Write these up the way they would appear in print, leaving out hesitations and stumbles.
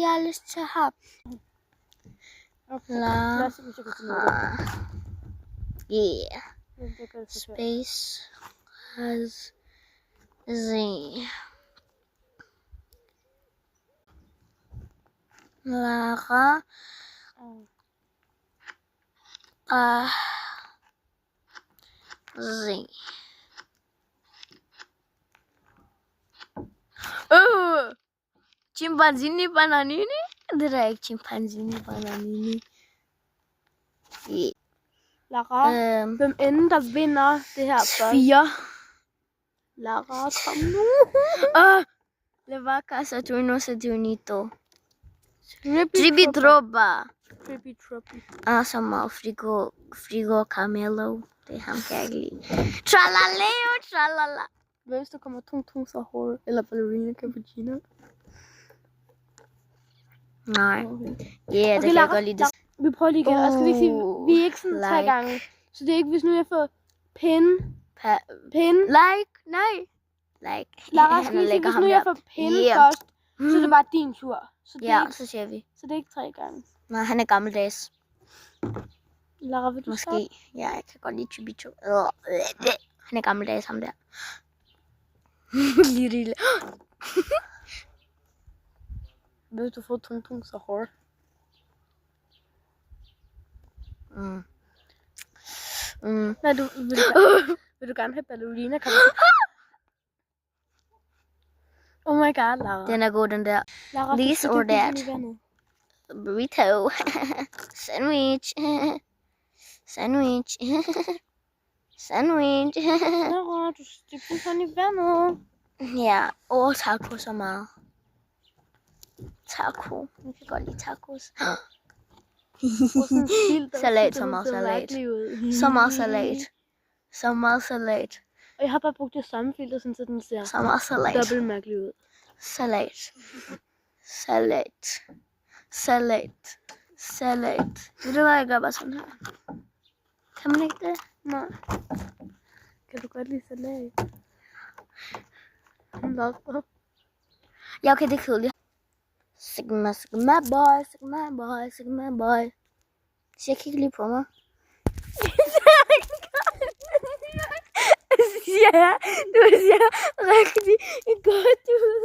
jeg har lyst til her. Okay. Lad os se, hvis jeg kan finde ud af det. Yeah. Space has Z. Lara. Z. Chimpanzini bananini? Det er ikke chimpanzini bananini. Yeah. Lara, hvem end der vinder det her først? 4. Lara, kom nu. Levaca, Saturno, Saturnito. Trippy Tribitroba. Troppy. Som Frigo Camelo. Det er ham, kan jeg ikke lide. Tralaleo, tralala. Hvad hvis der kommer Tung så hårdt? Eller ballerina cappuccino? Nej. Okay. Yeah, det kan jeg godt lide. Det. Vi prøver lige igen. Og skal vi ikke sige, vi er ikke sådan 3 gange. Så det er ikke, hvis nu jeg får pin. Like, nej. Like. Lara, skal vi sige, hvis nu jeg får pin først, så er det bare din tur. Så det ja, så siger vi. Så det er ikke 3 gange. Nej, han er gammeldags. Lara, vil du måske. starte? Ja, jeg kan godt lide Chibito. Han er gammeldags, ham der. Lille. Hvis du får Tung så hårdt. Nej, vil du gerne have ballerina cappuccino? Oh my god, Lara. Den er god, den der. Lara, this or that. Burrito. Sandwich. Sandwich. Sandwich. Lara, du stikker sådan i vandet. Ja, taco så meget. Taco. Jeg kan godt lide tacos. Salat, så meget salat. Så meget salat. Så meget salat. Og jeg har bare brugt det samme filter, sådan, så den ser så meget salat. Dobbelt mærkelig ud. Salat. Salat. Salat. Salat. Ved du hvad, jeg gør bare sådan her. Kan man ikke det? Nej. Kan du godt lide salat? Ja, okay, det er kedeligt. Sigma, Sigma boy, Sigma boy, Sigma boy. Så jeg kigger lige på mig. Ja, du ser rigtig godt ud.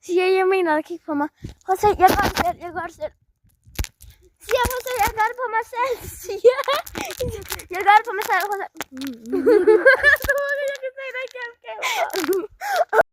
Siger, jeg mener at kigge på mig. Prøv at se, jeg gør det selv. Siger, prøv at se, jeg gør det på mig selv. Siger, jeg gør det på mig selv. Prøv at se. Jeg kan se dig igennem kameraet.